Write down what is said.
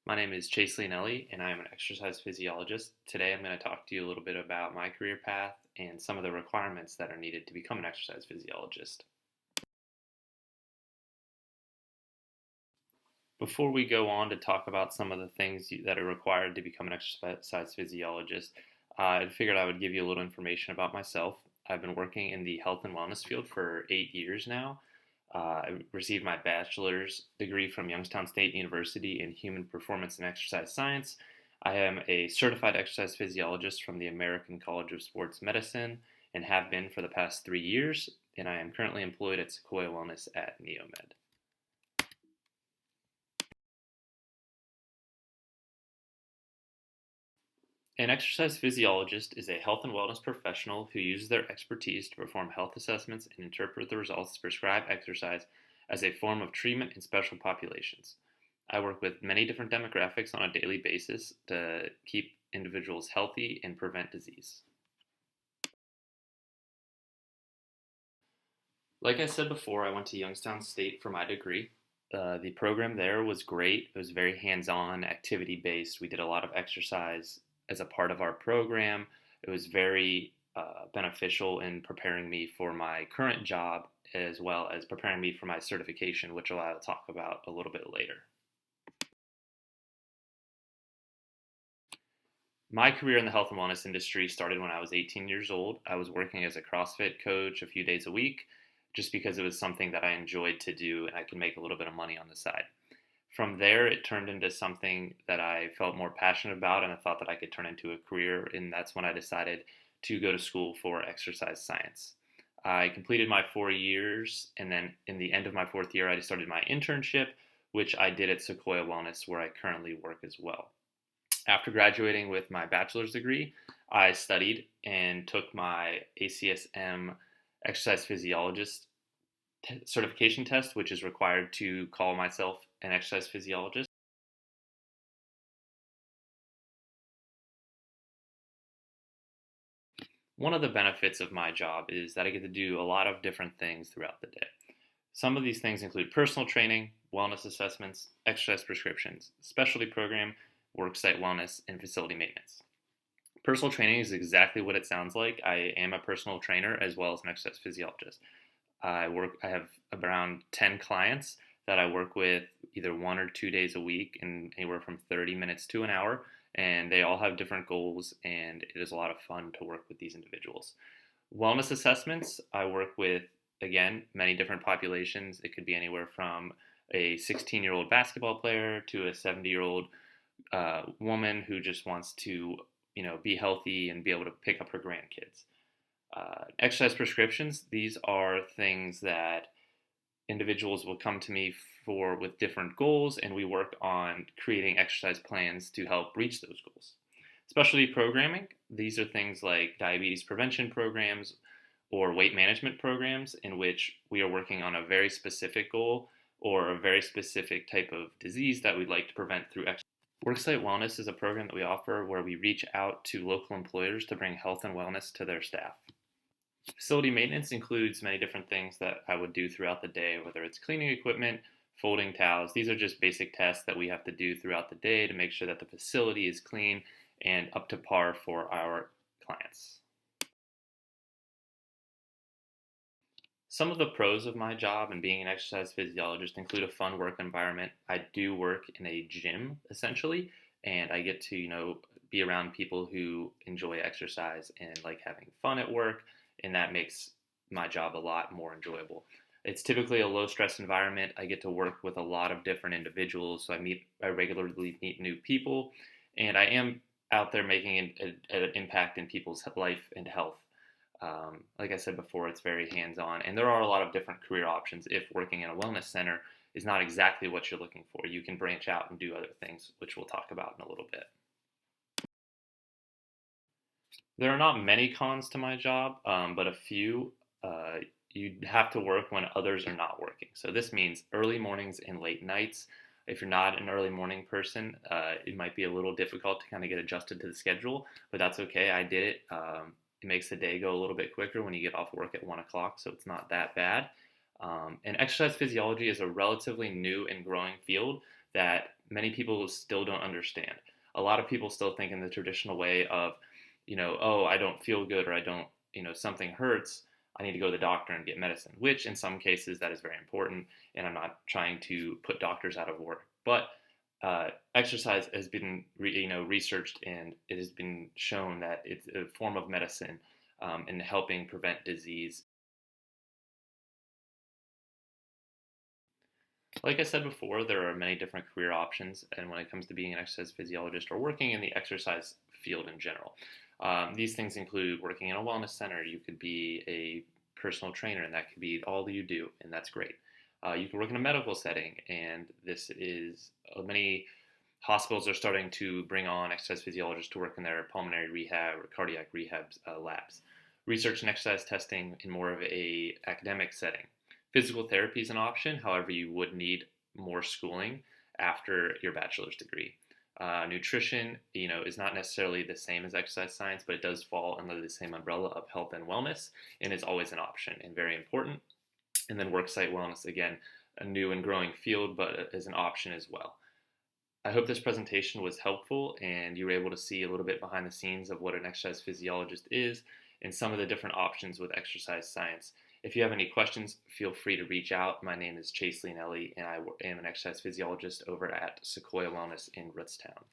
My name is Chase Leonelli, and I am an exercise physiologist. Today, I'm going to talk to you a little bit about my career path and some of the requirements that are needed to become an exercise physiologist. Before we go on to talk about some of the things that are required to become an exercise physiologist, I figured I would give you a little information about myself. I've been working in the health and wellness field for 8 years now. I received my bachelor's degree from Youngstown State University in Human Performance and Exercise Science. I am a certified exercise physiologist from the American College of Sports Medicine and have been for the past 3 years, and I am currently employed at Sequoia Wellness at Neomed. An exercise physiologist is a health and wellness professional who uses their expertise to perform health assessments and interpret the results to prescribe exercise as a form of treatment in special populations. I work with many different demographics on a daily basis to keep individuals healthy and prevent disease. Like I said before, I went to Youngstown State for my degree. The program there was great. It was very hands-on, activity-based. We did a lot of exercise as a part of our program. It was very beneficial in preparing me for my current job as well as preparing me for my certification, which I'll talk about a little bit later. My career in the health and wellness industry started when I was 18 years old. I was working as a CrossFit coach a few days a week just because it was something that I enjoyed to do and I could make a little bit of money on the side. From there, it turned into something that I felt more passionate about and I thought that I could turn into a career, and that's when I decided to go to school for exercise science. I completed my 4 years, and then in the end of my fourth year, I started my internship, which I did at Sequoia Wellness, where I currently work as well. After graduating with my bachelor's degree, I studied and took my ACSM exercise physiologist certification test, which is required to call myself an exercise physiologist. One of the benefits of my job is that I get to do a lot of different things throughout the day. Some of these things include personal training, wellness assessments, exercise prescriptions, specialty program, worksite wellness, and facility maintenance. Personal training is exactly what it sounds like. I am a personal trainer as well as an exercise physiologist. I have around 10 clients that I work with either 1 or 2 days a week and anywhere from 30 minutes to an hour, and they all have different goals, and it is a lot of fun to work with these individuals. Wellness assessments, I work with, again, many different populations. It could be anywhere from a 16-year-old basketball player to a 70-year-old woman who just wants to, be healthy and be able to pick up her grandkids. Exercise prescriptions, these are things that individuals will come to me for with different goals, and we work on creating exercise plans to help reach those goals. Specialty programming, these are things like diabetes prevention programs or weight management programs in which we are working on a very specific goal or a very specific type of disease that we'd like to prevent through exercise. Worksite Wellness is a program that we offer where we reach out to local employers to bring health and wellness to their staff. Facility maintenance includes many different things that I would do throughout the day, whether it's cleaning equipment, folding towels. These are just basic tests that we have to do throughout the day to make sure that the facility is clean and up to par for our clients. Some of the pros of my job and being an exercise physiologist include a fun work environment. I do work in a gym, essentially, and I get to, be around people who enjoy exercise and like having fun at work, and that makes my job a lot more enjoyable. It's typically a low stress environment. I get to work with a lot of different individuals, so I regularly meet new people, and I am out there making an impact in people's life and health. Like I said before, it's very hands-on, and there are a lot of different career options. If working in a wellness center is not exactly what you're looking for, you can branch out and do other things, which we'll talk about in a little bit. There are not many cons to my job, but a few. You have to work when others are not working. So this means early mornings and late nights. If you're not an early morning person, it might be a little difficult to kind of get adjusted to the schedule, but that's okay. I did it. It makes the day go a little bit quicker when you get off work at 1 o'clock, so it's not that bad. And exercise physiology is a relatively new and growing field that many people still don't understand. A lot of people still think in the traditional way of, oh, I don't feel good, or I don't, something hurts, I need to go to the doctor and get medicine, which in some cases that is very important. And I'm not trying to put doctors out of work, but exercise has been, researched, and it has been shown that it's a form of medicine in helping prevent disease. Like I said before, there are many different career options, and when it comes to being an exercise physiologist or working in the exercise field in general, these things include working in a wellness center. You could be a personal trainer, and that could be all that you do, and that's great. You can work in a medical setting, and this is many hospitals are starting to bring on exercise physiologists to work in their pulmonary rehab or cardiac rehab labs. Research and exercise testing in more of a academic setting. Physical therapy is an option, however, you would need more schooling after your bachelor's degree. Nutrition, is not necessarily the same as exercise science, but it does fall under the same umbrella of health and wellness, and is always an option and very important. And then worksite wellness, again, a new and growing field, but is an option as well. I hope this presentation was helpful and you were able to see a little bit behind the scenes of what an exercise physiologist is and some of the different options with exercise science. If you have any questions, feel free to reach out. My name is Chase Leonelli, and I am an exercise physiologist over at Sequoia Wellness in Rootstown.